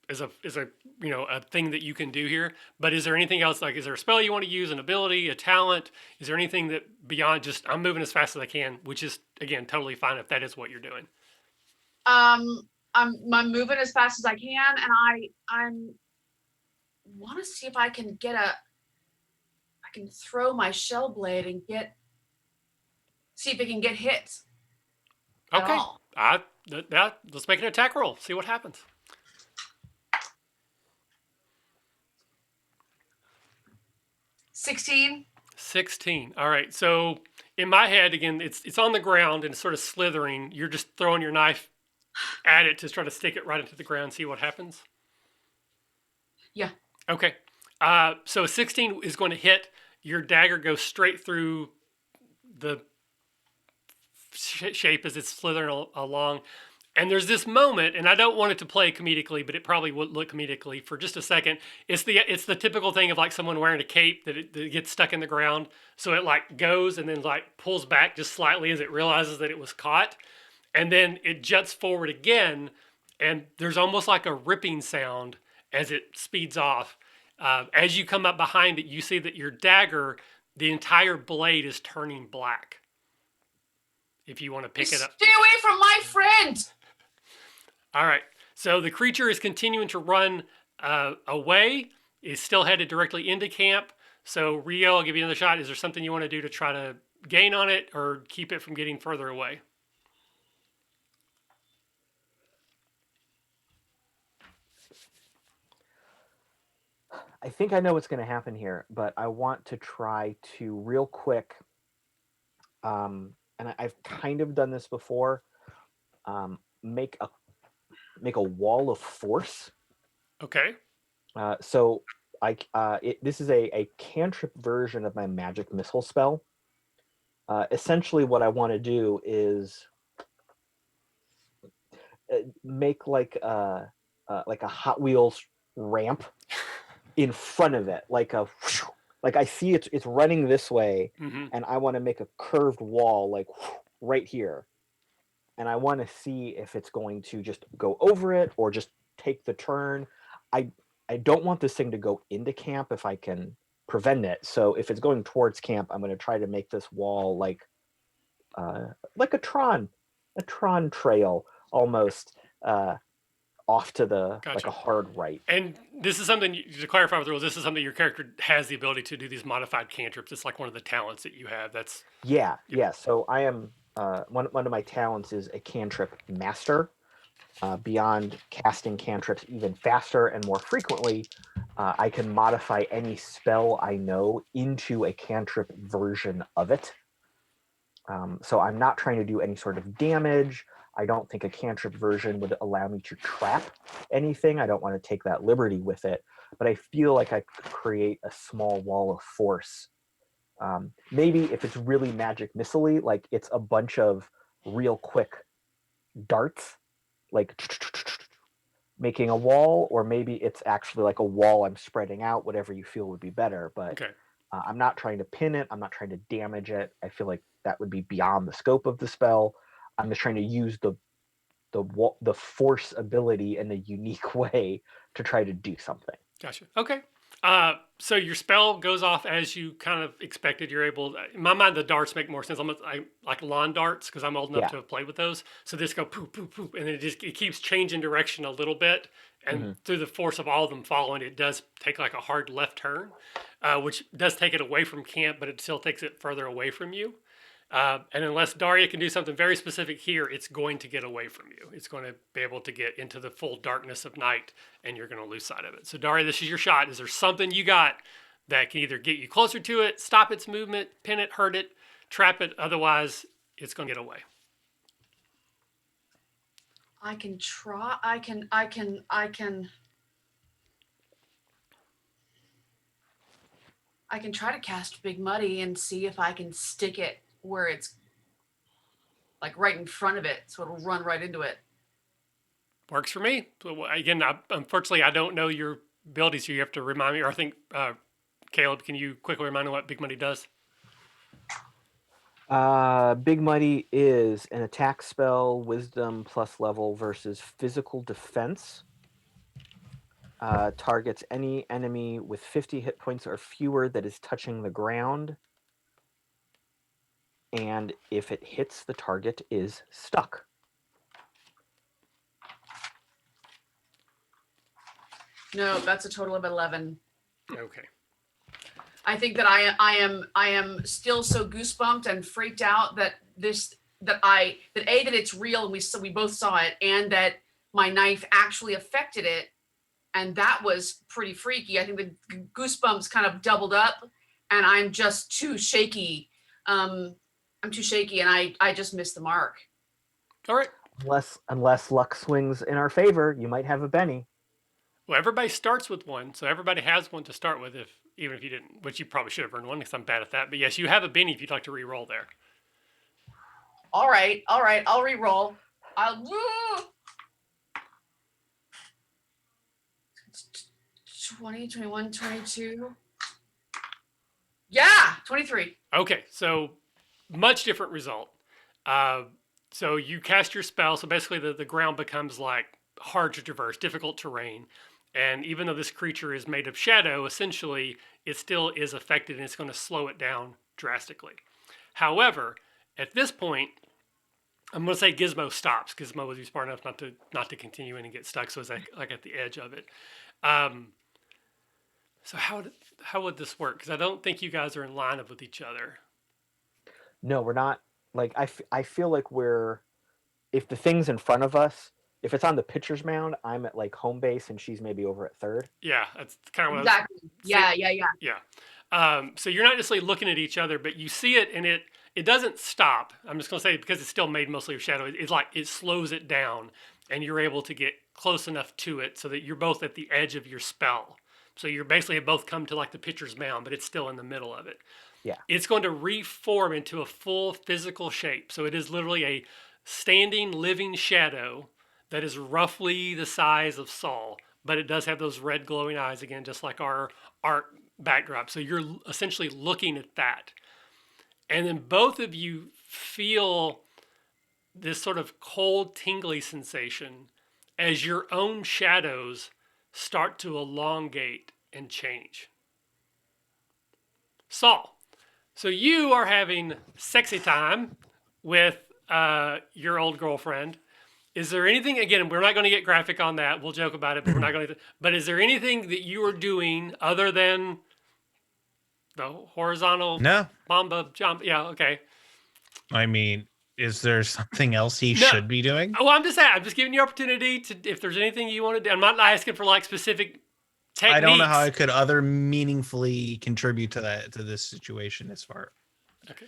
S4: is a a thing that you can do here. But is there anything else? Like, is there a spell you want to use, an ability, a talent? Is there anything that beyond just I'm moving as fast as I can, which is again totally fine if that is what you're doing.
S1: I'm moving as fast as I can, and I want to see if I can I can throw my shell blade and see if it can get hit.
S4: Okay. Let's make an attack roll. See what happens.
S1: 16.
S4: 16. All right. So in my head, again, it's on the ground and it's sort of slithering. You're just throwing your knife at it to try to stick it right into the ground, see what happens?
S1: Yeah.
S4: Okay. So a 16 is going to hit. Your dagger goes straight through the shape as it's slithering along. And there's this moment, and I don't want it to play comedically, but it probably would look comedically for just a second. It's the typical thing of like someone wearing a cape that it gets stuck in the ground, so it like goes and then like pulls back just slightly as it realizes that it was caught, and then it juts forward again, and there's almost like a ripping sound as it speeds off. As you come up behind it, you see that your dagger, the entire blade is turning black. If you want to pick it up.
S1: Stay away from my friend!
S4: All right. So the creature is continuing to run away, is still headed directly into camp. So Rio, I'll give you another shot. Is there something you want to do to try to gain on it or keep it from getting further away?
S3: I think I know what's going to happen here, but I want to try to real quick, and I've kind of done this before, make a wall of force.
S4: Okay.
S3: So this is a cantrip version of my magic missile spell. Essentially, what I want to do is make like a Hot Wheels ramp in front of it, like I see it's running this way, and I want to make a curved wall like right here, and I want to see if it's going to just go over it or just take the turn. I don't want this thing to go into camp if I can prevent it. So if it's going towards camp, I'm going to try to make this wall like a Tron trail almost, off to the
S4: Gotcha.
S3: like a hard right.
S4: And this is something, to clarify with the rules, this is something your character has the ability to do these modified cantrips. It's like one of the talents that you have. That's
S3: Yeah. So I am one of my talents is a Cantrip Master. Beyond casting cantrips even faster and more frequently, I can modify any spell I know into a cantrip version of it. So I'm not trying to do any sort of damage. I don't think a cantrip version would allow me to trap anything. I don't want to take that liberty with it, but I feel like I could create a small wall of force. Maybe if it's really magic missile-y, like it's a bunch of real quick darts, like making a wall, or maybe it's actually like a wall I'm spreading out, whatever you feel would be better. But
S4: okay.
S3: I'm not trying to pin it. I'm not trying to damage it. I feel like that would be beyond the scope of the spell. I'm just trying to use the force ability in a unique way to try to do something.
S4: Gotcha. Okay. So your spell goes off as you kind of expected. You're able, in my mind, the darts make more sense. I like lawn darts because I'm old enough to have played with those. So this go poop, poop, poop, and then it keeps changing direction a little bit. And through the force of all of them following, it does take like a hard left turn, which does take it away from camp, but it still takes it further away from you. And unless Daria can do something very specific here, it's going to get away from you. It's going to be able to get into the full darkness of night, and you're going to lose sight of it. So Daria, this is your shot. Is there something you got that can either get you closer to it, stop its movement, pin it, hurt it, trap it? Otherwise, it's going to get away.
S1: I can try. I can try to cast Big Muddy and see if I can stick it where it's like right in front of it, so it'll run right into it.
S4: Works for me. Again, unfortunately, I don't know your abilities, so you have to remind me. Or I think, Caleb, can you quickly remind me what Big Muddy does?
S3: Big Muddy is an attack spell, wisdom plus level versus physical defense. Targets any enemy with 50 hit points or fewer that is touching the ground. And if it hits, the target is stuck.
S1: No, that's a total of 11.
S4: Okay.
S1: I think that I am still so goosebumped and freaked out that that it's real and we both saw it, and that my knife actually affected it, and that was pretty freaky. I think the goosebumps kind of doubled up, and I'm just too shaky. I'm too shaky, and I just missed the mark.
S4: All right.
S3: Unless luck swings in our favor, you might have a Benny.
S4: Well, everybody starts with one, so everybody has one to start with, even if you didn't, which you probably should have earned one because I'm bad at that. But yes, you have a Benny if you'd like to re-roll there.
S1: All right, I'll re-roll. I'll 20, 21, 22. Yeah, 23.
S4: Okay, so much different result. Uh, so you cast your spell. So basically, the ground becomes like hard to traverse, difficult terrain. And even though this creature is made of shadow, essentially, it still is affected and it's going to slow it down drastically. However, at this point, I'm going to say Gizmo stops. Gizmo was smart enough not to continue in and get stuck, so it's like at the edge of it. So how would this work? Because I don't think you guys are in line up with each other.
S3: No, we're not. Like I feel like we're, if the thing's in front of us, if it's on the pitcher's mound, I'm at like home base and she's maybe over at third.
S4: Yeah, that's kind of what
S1: Exactly.
S4: I was,
S1: Yeah.
S4: So you're not necessarily looking at each other, but you see it, and it doesn't stop. I'm just going to say, because it's still made mostly of shadow, it's like it slows it down, and you're able to get close enough to it so that you're both at the edge of your spell. So you're basically both come to like the pitcher's mound, but it's still in the middle of it.
S3: Yeah.
S4: It's going to reform into a full physical shape. So it is literally a standing, living shadow that is roughly the size of Saul, but it does have those red glowing eyes again, just like our art backdrop. So you're essentially looking at that. And then both of you feel this sort of cold, tingly sensation as your own shadows start to elongate and change. Saul, so you are having sexy time with your old girlfriend. Is there anything, again, we're not going to get graphic on that. We'll joke about it, but we're not going to. But is there anything that you are doing other than the horizontal
S2: No.
S4: Mamba jump? Yeah, okay.
S2: I mean, is there something else he
S4: No.
S2: should be doing?
S4: Well, I'm just giving you opportunity to, if there's anything you want to do. I'm not asking for like specific techniques.
S2: I don't know how I could other meaningfully contribute to this situation as far.
S4: Okay.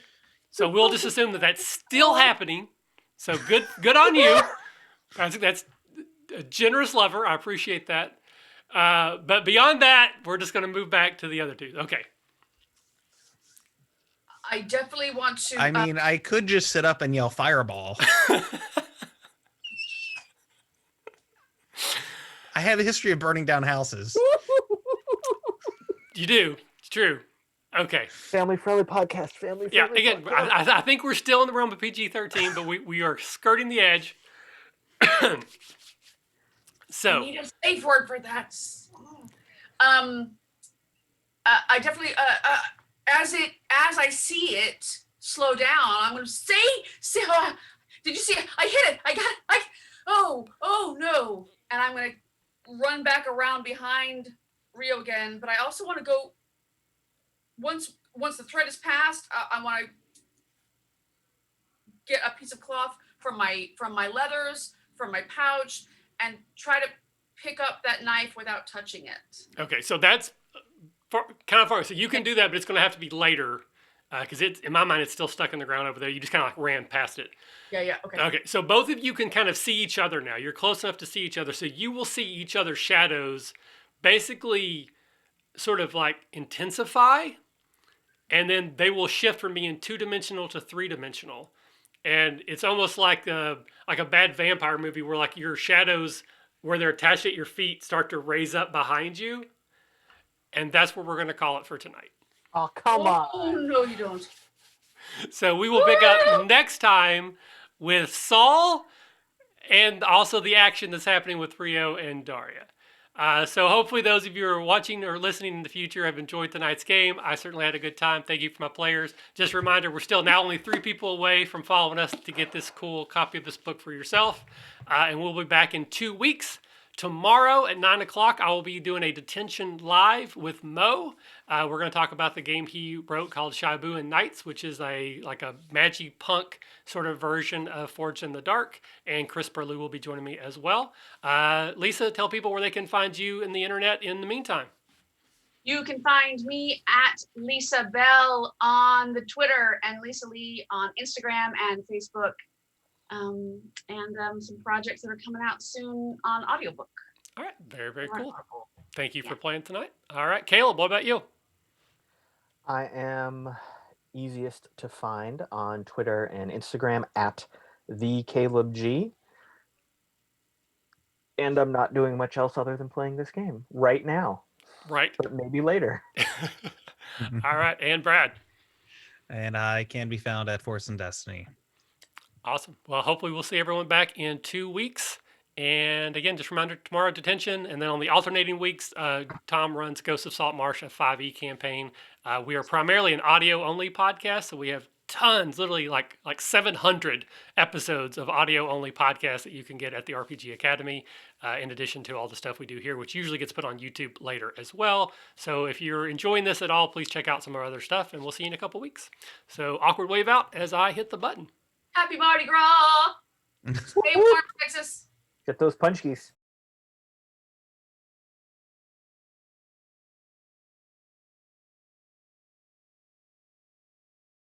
S4: So we'll just assume that that's still happening. So good on you. That's a generous lover. I appreciate that. But beyond that, we're just going to move back to the other two. Okay.
S1: I definitely want to.
S2: I mean, I could just sit up and yell fireball. I have a history of burning down houses.
S4: You do. It's true. Okay.
S3: Family-friendly podcast. Family-friendly.
S4: Yeah. Again,
S3: podcast.
S4: I think we're still in the realm of PG-13, but we are skirting the edge. So
S1: I need a safe word for that. I definitely as I see it slow down, I'm gonna say did you see it? I hit it. I got it. Oh no. And I'm gonna run back around behind Rio again, but I also want to go once the thread is passed, I want to get a piece of cloth from my leathers, from my pouch, and try to pick up that knife without touching it.
S4: okay, so that's kind of far. So you can do that, but it's going to have to be later because it's, in my mind, it's still stuck in the ground over there. You just kind of like ran past it.
S1: Yeah. Okay.
S4: Okay, so both of you can kind of see each other now. You're close enough to see each other, so you will see each other's shadows basically sort of like intensify, and then they will shift from being 2-dimensional to 3-dimensional. And it's almost like a bad vampire movie where like your shadows, where they're attached at your feet, start to raise up behind you. And that's what we're going to call it for tonight.
S3: Oh, come on.
S1: Oh, no, you don't.
S4: So we will pick up next time with Saul and also the action that's happening with Rio and Daria. So hopefully those of you who are watching or listening in the future have enjoyed tonight's game. I certainly had a good time. Thank you for my players. Just a reminder, we're still now only 3 people away from following us to get this cool copy of this book for yourself. And we'll be back in 2 weeks. Tomorrow at 9 o'clock, I will be doing a detention live with Mo. We're going to talk about the game he wrote called Shibu and Knights, which is like a magi punk sort of version of Forged in the Dark. And Chris Burlew will be joining me as well. Lisa, tell people where they can find you in the internet in the meantime.
S1: You can find me at Lisa Bell on the Twitter and Lisa Lee on Instagram and Facebook. And some projects that are coming out soon on audiobook.
S4: All right. Very, very cool. Thank you for playing tonight. All right. Caleb, what about you?
S3: I am easiest to find on Twitter and Instagram at the Caleb G. And I'm not doing much else other than playing this game right now,
S4: Right.
S3: but maybe later.
S4: All right. And Brad.
S2: And I can be found at Force and Destiny.
S4: Awesome. Well, hopefully we'll see everyone back in 2 weeks. And again, just reminder tomorrow detention, and then on the alternating weeks, Tom runs Ghost of Salt Marsh, a 5e campaign. We are primarily an audio only podcast, so we have tons, literally like 700 episodes of audio only podcasts that you can get at the RPG Academy, in addition to all the stuff we do here, which usually gets put on YouTube later as well. So if you're enjoying this at all, please check out some of our other stuff, and we'll see you in a couple weeks. So awkward wave out as I hit the button.
S1: Happy Mardi Gras! Stay warm, Texas.
S3: Get those punch keys.